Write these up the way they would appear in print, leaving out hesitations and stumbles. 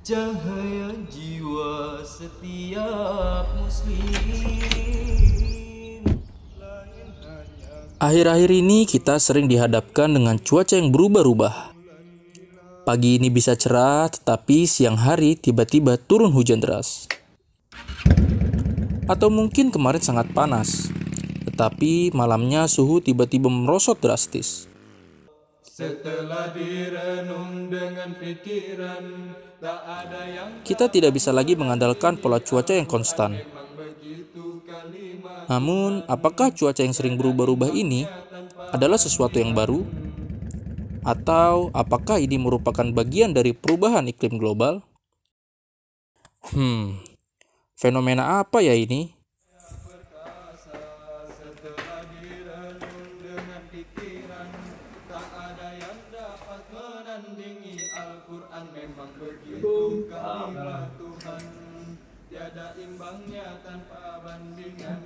Cahaya jiwa setiap muslim. Akhir-akhir ini kita sering dihadapkan dengan cuaca yang berubah-ubah. Pagi ini bisa cerah, tetapi siang hari tiba-tiba turun hujan deras. Atau mungkin kemarin sangat panas, tetapi malamnya suhu tiba-tiba merosot drastis. Setelah direnung dengan pikiran, tak ada yang Kita tidak bisa lagi mengandalkan pola cuaca yang konstan. begitu kalimat. Namun, apakah cuaca yang sering berubah-ubah ini adalah sesuatu yang baru? Atau apakah ini merupakan bagian dari perubahan iklim global? Fenomena apa ya ini? Setelah direnung dengan pikiran, tak ada yang dapat menandingi Al-Quran. Memang begitu kalimat Tuhan, tiada imbangnya tanpa bandingan.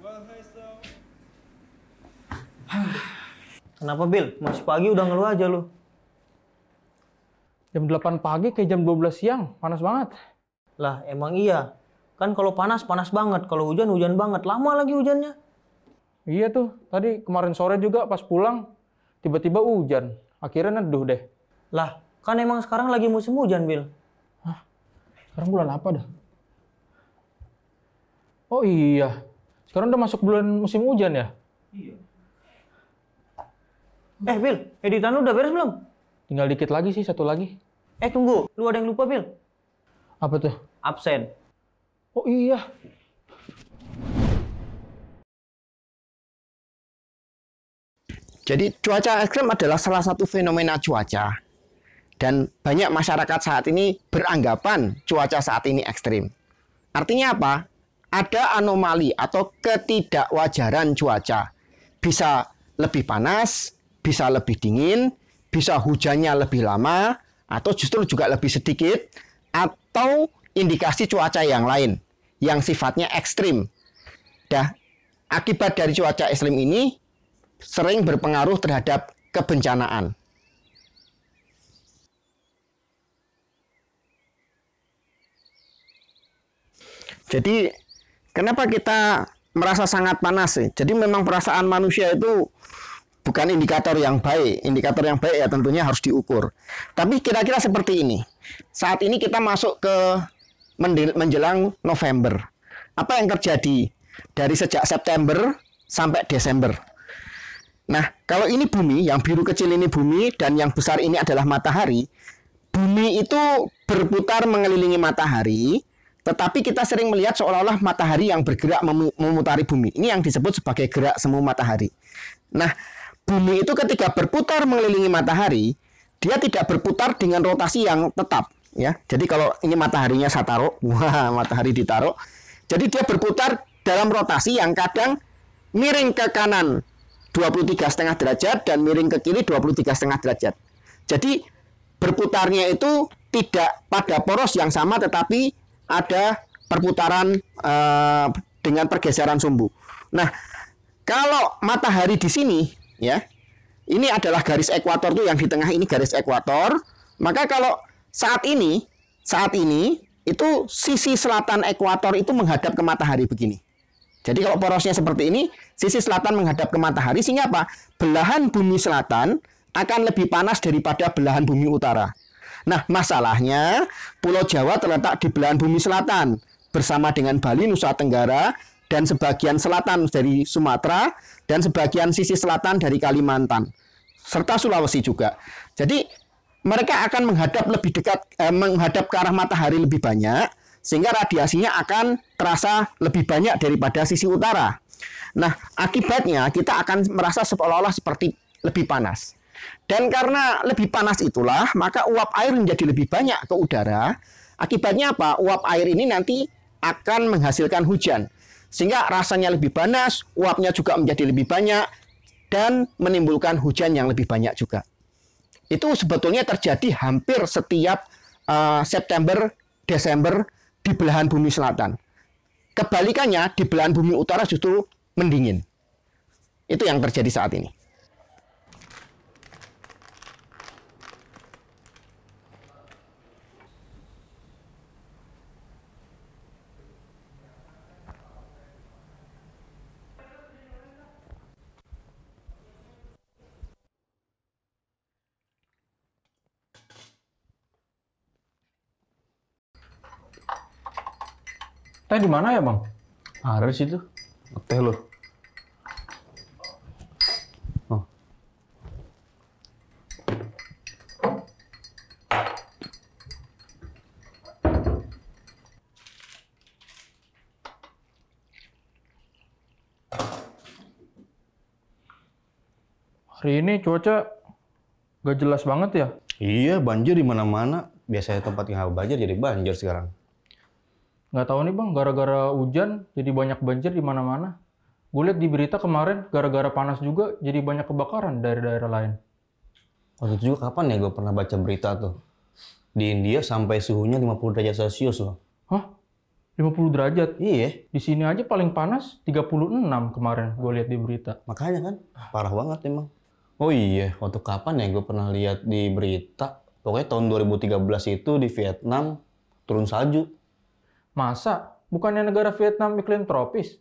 Wahai Kenapa, Bil? Masih pagi udah ngeluh aja lu. Jam 8 pagi ke jam 12 siang, panas banget. Lah, emang iya. Kan kalau panas, panas banget. Kalau hujan, hujan banget. Lama lagi hujannya. Iya tuh, tadi kemarin sore juga pas pulang, tiba-tiba hujan. Akhirnya neduh deh. Lah, kan emang sekarang lagi musim hujan, Bil. Sekarang bulan apa dah? Oh iya, sekarang udah masuk bulan musim hujan ya? Bil, editan lu udah beres belum? Tinggal dikit lagi sih, satu lagi. Tunggu. Lu ada yang lupa, Bil? Apa tuh? Absen. Oh iya. Jadi cuaca ekstrem adalah salah satu fenomena cuaca. Dan banyak masyarakat saat ini beranggapan cuaca saat ini ekstrim. Artinya apa? Ada anomali atau ketidakwajaran cuaca. Bisa lebih panas, bisa lebih dingin, bisa hujannya lebih lama, atau justru juga lebih sedikit, atau indikasi cuaca yang lain yang sifatnya ekstrim. Akibat dari cuaca ekstrim ini sering berpengaruh terhadap kebencanaan. Jadi, kenapa kita merasa sangat panas sih? Jadi memang perasaan manusia itu bukan indikator yang baik. Indikator yang baik ya tentunya harus diukur. Tapi kira-kira seperti ini. Saat ini kita masuk ke menjelang November. Apa yang terjadi dari sejak September sampai Desember? Nah, kalau ini bumi, yang biru kecil ini bumi, dan yang besar ini adalah matahari. Bumi itu berputar mengelilingi matahari, tetapi kita sering melihat seolah-olah matahari yang bergerak memutari bumi. Ini yang disebut sebagai gerak semu matahari. Nah, bumi itu ketika berputar mengelilingi matahari, dia tidak berputar dengan rotasi yang tetap. Ya, jadi kalau ini mataharinya saya taruh, matahari ditaruh. Jadi dia berputar dalam rotasi yang kadang miring ke kanan 23,5 derajat dan miring ke kiri 23,5 derajat. Jadi berputarnya itu tidak pada poros yang sama, tetapi ada perputaran dengan pergeseran sumbu. Nah, kalau matahari di sini, ya, ini adalah garis ekuator tuh yang di tengah ini garis ekuator. Maka kalau saat ini itu sisi selatan ekuator itu menghadap ke matahari begini. Jadi kalau porosnya seperti ini, sisi selatan menghadap ke matahari, sehingga apa? Belahan bumi selatan akan lebih panas daripada belahan bumi utara. Nah, masalahnya Pulau Jawa terletak di belahan bumi selatan bersama dengan Bali, Nusa Tenggara, dan sebagian selatan dari Sumatera, dan sebagian sisi selatan dari Kalimantan, serta Sulawesi juga. Jadi mereka akan menghadap lebih dekat, menghadap ke arah matahari lebih banyak, sehingga radiasinya akan terasa lebih banyak daripada sisi utara. Nah, akibatnya kita akan merasa seolah-olah seperti lebih panas. Dan karena lebih panas itulah, maka uap air menjadi lebih banyak ke udara. Akibatnya apa? Uap air ini nanti akan menghasilkan hujan. Sehingga rasanya lebih panas, uapnya juga menjadi lebih banyak, dan menimbulkan hujan yang lebih banyak juga. Itu sebetulnya terjadi hampir setiap September, Desember di belahan bumi selatan. Kebalikannya, di belahan bumi utara justru mendingin. Itu yang terjadi saat ini. Teh di mana ya, Bang? Ada di situ. Teh lo. Oh. Hari ini cuaca gak jelas banget ya. Iya, banjir di mana-mana. Biasanya tempat yang banjir jadi banjir sekarang. Nggak tahu nih Bang, gara-gara hujan jadi banyak banjir di mana-mana. Gue lihat di berita kemarin gara-gara panas juga jadi banyak kebakaran dari daerah lain. Waktu itu juga kapan ya gue pernah baca berita tuh. Di India sampai suhunya 50 derajat Celcius loh. Hah? 50 derajat? Iya, Di sini aja paling panas 36 kemarin gue lihat di berita. makanya kan. Parah banget emang. Oh iya, waktu kapan ya gue pernah lihat di berita. Pokoknya tahun 2013 itu di Vietnam turun salju. Masa? Bukannya negara Vietnam iklim tropis?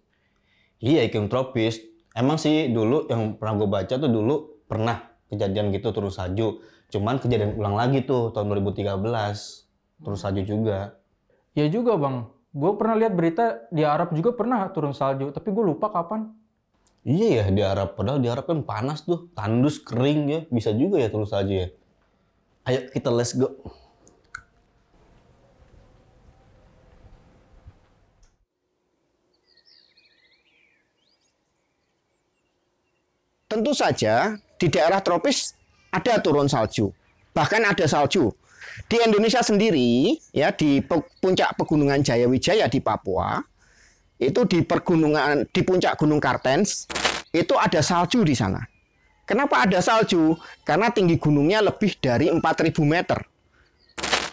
Iya, iklim tropis. Emang sih dulu yang pernah gue baca tuh dulu pernah kejadian gitu turun salju. Cuman kejadian ulang lagi tuh tahun 2013. Turun salju juga. Ya juga Bang. Gue pernah lihat berita di Arab juga pernah turun salju, tapi gue lupa kapan. Iya ya, di Arab. Padahal di Arab kan panas tuh. Tandus, kering ya. Bisa juga ya turun salju ya. Ayo kita let's go. Tentu saja di daerah tropis ada turun salju. Bahkan ada salju. Di Indonesia sendiri, ya di puncak Pegunungan Jayawijaya di Papua, itu di puncak Gunung Kartens, itu ada salju di sana. Kenapa ada salju? Karena tinggi gunungnya lebih dari 4.000 meter.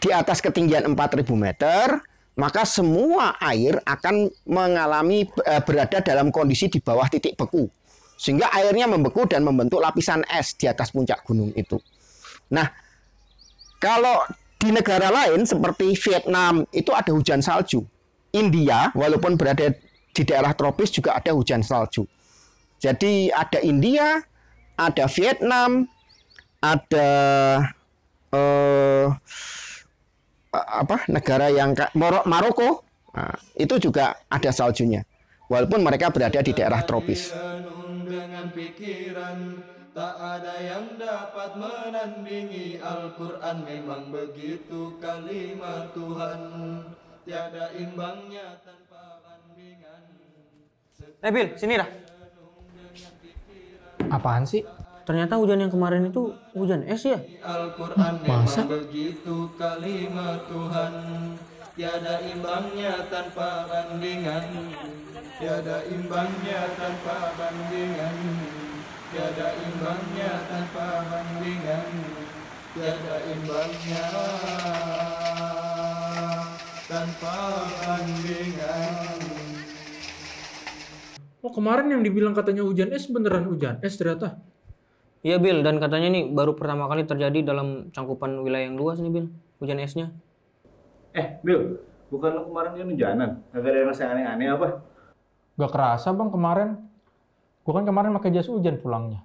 Di atas ketinggian 4.000 meter, maka semua air akan berada dalam kondisi di bawah titik beku. Sehingga airnya membeku dan membentuk lapisan es di atas puncak gunung itu. Nah, kalau di negara lain seperti Vietnam itu ada hujan salju. India, walaupun berada di daerah tropis juga ada hujan salju. Jadi ada India, ada Vietnam, ada negara yang Maroko, nah, itu juga ada saljunya. Walaupun mereka berada di daerah tropis. Dengan pikiran tak ada yang dapat menandingi Al-Quran. Memang begitu kalimat Tuhan, tiada imbangnya tanpa bandingan. Bil, sini dah. Apaan sih? Ternyata hujan yang kemarin itu hujan es ya? Al-Quran memang begitu kalimat Tuhan, tiada imbangnya tanpa bandingan. Tiada imbangnya tanpa bandingan. Tiada imbangnya tanpa bandingan. Tiada imbangnya tanpa bandingan. Oh kemarin yang dibilang katanya hujan es beneran hujan es ternyata. Iya Bil, dan katanya nih baru pertama kali terjadi dalam cangkupan wilayah yang luas nih Bil, hujan esnya. Bil, bukan lo kemarin kan hujanan? Gak ada rasa aneh-aneh apa? Gak kerasa Bang kemarin. Gue kan kemarin pakai jas hujan pulangnya.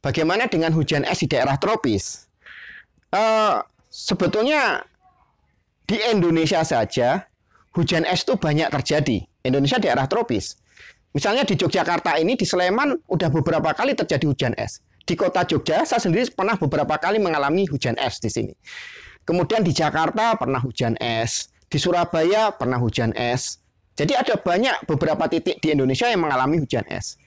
Bagaimana dengan hujan es di daerah tropis? Sebetulnya di Indonesia saja hujan es itu banyak terjadi. Indonesia daerah tropis. Misalnya di Yogyakarta ini, di Sleman, udah beberapa kali terjadi hujan es. Di kota Jogja, saya sendiri pernah beberapa kali mengalami hujan es di sini. Kemudian di Jakarta pernah hujan es. Di Surabaya pernah hujan es. Jadi ada banyak beberapa titik di Indonesia yang mengalami hujan es.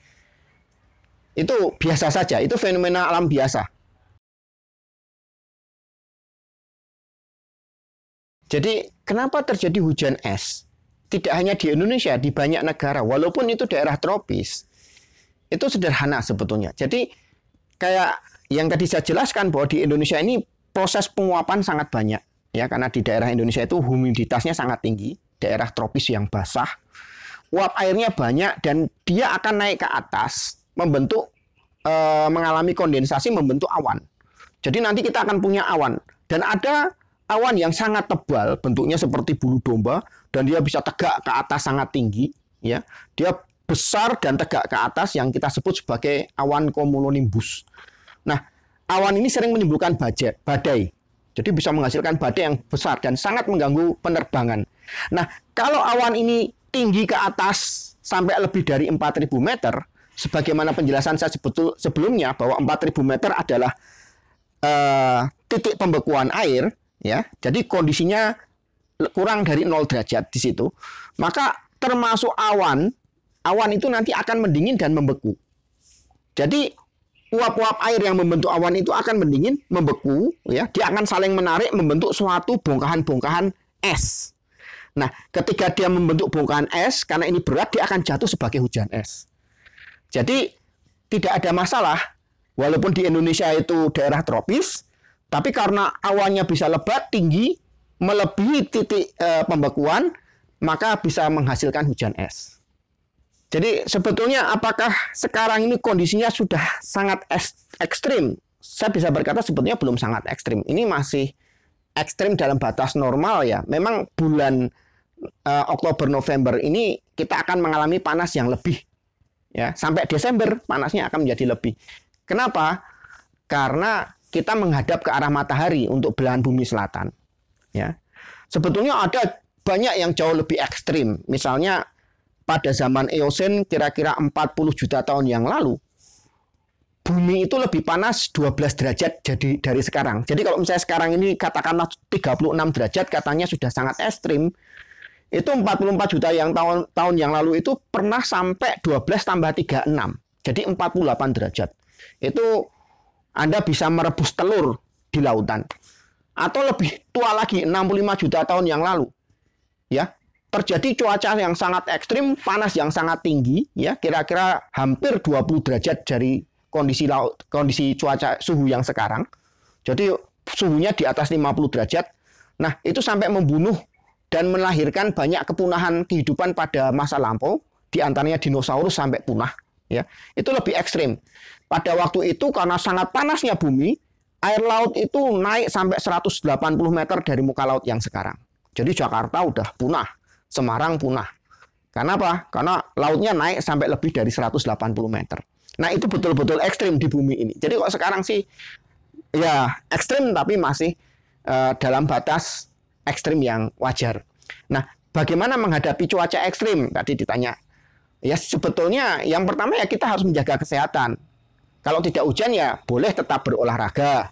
Itu biasa saja, itu fenomena alam biasa. Jadi kenapa terjadi hujan es? Tidak hanya di Indonesia, di banyak negara, walaupun itu daerah tropis, itu sederhana sebetulnya. Jadi kayak yang tadi saya jelaskan bahwa di Indonesia ini proses penguapan sangat banyak, ya karena di daerah Indonesia itu humiditasnya sangat tinggi, daerah tropis yang basah, uap airnya banyak dan dia akan naik ke atas, mengalami kondensasi, membentuk awan. Jadi nanti kita akan punya awan dan ada awan yang sangat tebal, bentuknya seperti bulu domba, dan dia bisa tegak ke atas sangat tinggi. Ya, dia besar dan tegak ke atas yang kita sebut sebagai awan cumulonimbus. Nah, awan ini sering menimbulkan badai. Jadi bisa menghasilkan badai yang besar dan sangat mengganggu penerbangan. Nah, kalau awan ini tinggi ke atas sampai lebih dari 4.000 meter, sebagaimana penjelasan saya sebelumnya bahwa 4.000 meter adalah titik pembekuan air, ya. Jadi kondisinya kurang dari 0 derajat di situ. Maka termasuk awan itu nanti akan mendingin dan membeku. Jadi uap-uap air yang membentuk awan itu akan mendingin, membeku, ya. Dia akan saling menarik membentuk suatu bongkahan-bongkahan es. Nah, ketika dia membentuk bongkahan es, karena ini berat, dia akan jatuh sebagai hujan es. Jadi tidak ada masalah, walaupun di Indonesia itu daerah tropis, tapi karena awannya bisa lebat, tinggi, melebihi titik pembekuan, maka bisa menghasilkan hujan es. Jadi sebetulnya apakah sekarang ini kondisinya sudah sangat ekstrim? Saya bisa berkata sebetulnya belum sangat ekstrim. Ini masih ekstrim dalam batas normal ya. Memang bulan Oktober November ini kita akan mengalami panas yang lebih. Ya, sampai Desember panasnya akan menjadi lebih. Kenapa? Karena kita menghadap ke arah matahari untuk belahan bumi selatan. Ya. Sebetulnya ada banyak yang jauh lebih ekstrim. Misalnya pada zaman Eosen kira-kira 40 juta tahun yang lalu, bumi itu lebih panas 12 derajat dari sekarang. Jadi kalau misalnya sekarang ini katakanlah 36 derajat katanya sudah sangat ekstrim. Itu 44 juta tahun yang lalu itu pernah sampai 12 tambah 36. Jadi 48 derajat. Itu Anda bisa merebus telur di lautan. Atau lebih tua lagi, 65 juta tahun yang lalu. Ya, terjadi cuaca yang sangat ekstrim, panas yang sangat tinggi, ya, kira-kira hampir 20 derajat dari kondisi cuaca suhu yang sekarang. Jadi suhunya di atas 50 derajat. Nah, itu sampai membunuh dan melahirkan banyak kepunahan kehidupan pada masa lampau, di antaranya dinosaurus sampai punah. Ya, itu lebih ekstrim. Pada waktu itu karena sangat panasnya bumi, air laut itu naik sampai 180 meter dari muka laut yang sekarang. Jadi Jakarta udah punah, Semarang punah. Karena apa? Karena lautnya naik sampai lebih dari 180 meter. Nah, itu betul-betul ekstrim di bumi ini. Jadi kok sekarang sih ya ekstrim tapi masih dalam batas ekstrim yang wajar. Nah, bagaimana menghadapi cuaca ekstrim? Tadi ditanya. Ya sebetulnya yang pertama ya kita harus menjaga kesehatan. Kalau tidak hujan ya boleh tetap berolahraga.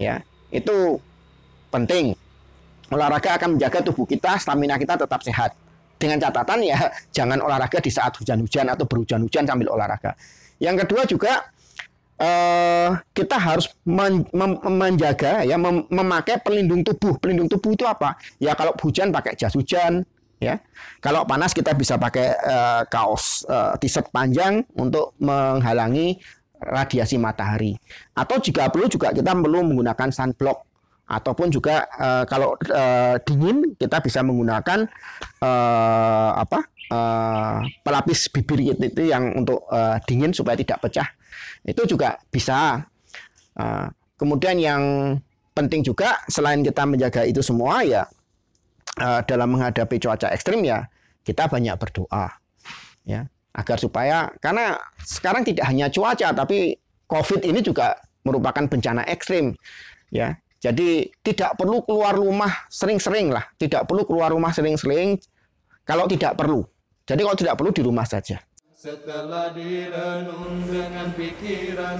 Ya, itu penting. Olahraga akan menjaga tubuh kita, stamina kita tetap sehat. Dengan catatan ya jangan olahraga di saat hujan-hujan atau berhujan-hujan sambil olahraga. Yang kedua juga kita harus menjaga ya memakai pelindung tubuh. Pelindung tubuh itu apa? Ya kalau hujan pakai jas hujan, ya. Kalau panas kita bisa pakai kaos t-shirt panjang untuk menghalangi radiasi matahari. Atau jika perlu juga kita perlu menggunakan sunblock. Ataupun juga kalau dingin kita bisa menggunakan pelapis bibir itu yang untuk dingin supaya tidak pecah. Itu juga bisa. Kemudian yang penting juga selain kita menjaga itu semua ya dalam menghadapi cuaca ekstrim ya kita banyak berdoa ya agar supaya karena sekarang tidak hanya cuaca tapi COVID ini juga merupakan bencana ekstrim ya. Jadi tidak perlu keluar rumah sering-sering lah. Tidak perlu keluar rumah sering-sering kalau tidak perlu. Jadi kalau tidak perlu di rumah saja. Setelah direnung dengan pikiran,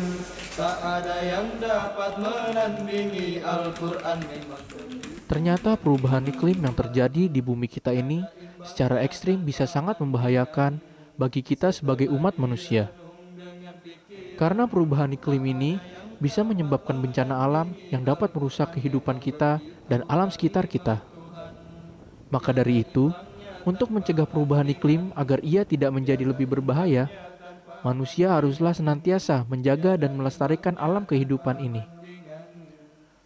tak ada yang dapat menandingi Al-Quran. Ternyata perubahan iklim yang terjadi di bumi kita ini secara ekstrim bisa sangat membahayakan bagi kita sebagai umat manusia. Karena perubahan iklim ini bisa menyebabkan bencana alam yang dapat merusak kehidupan kita dan alam sekitar kita. Maka dari itu, untuk mencegah perubahan iklim agar ia tidak menjadi lebih berbahaya, manusia haruslah senantiasa menjaga dan melestarikan alam kehidupan ini.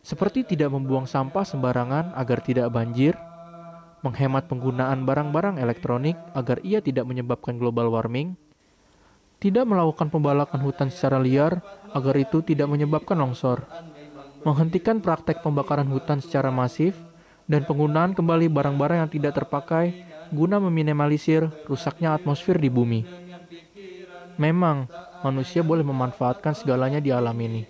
Seperti tidak membuang sampah sembarangan agar tidak banjir, menghemat penggunaan barang-barang elektronik agar ia tidak menyebabkan global warming, tidak melakukan pembalakan hutan secara liar agar itu tidak menyebabkan longsor, menghentikan praktek pembakaran hutan secara masif, dan penggunaan kembali barang-barang yang tidak terpakai guna meminimalisir rusaknya atmosfer di bumi. Memang, manusia boleh memanfaatkan segalanya di alam ini.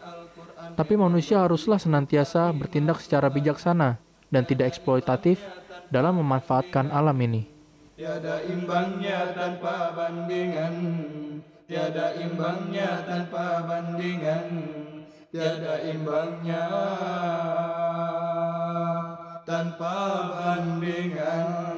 Tapi manusia haruslah senantiasa bertindak secara bijaksana dan tidak eksploitatif dalam memanfaatkan alam ini. Tiada imbangnya tanpa bandingan, tiada imbangnya tanpa bandingan, tiada imbangnya tanpa bandingan.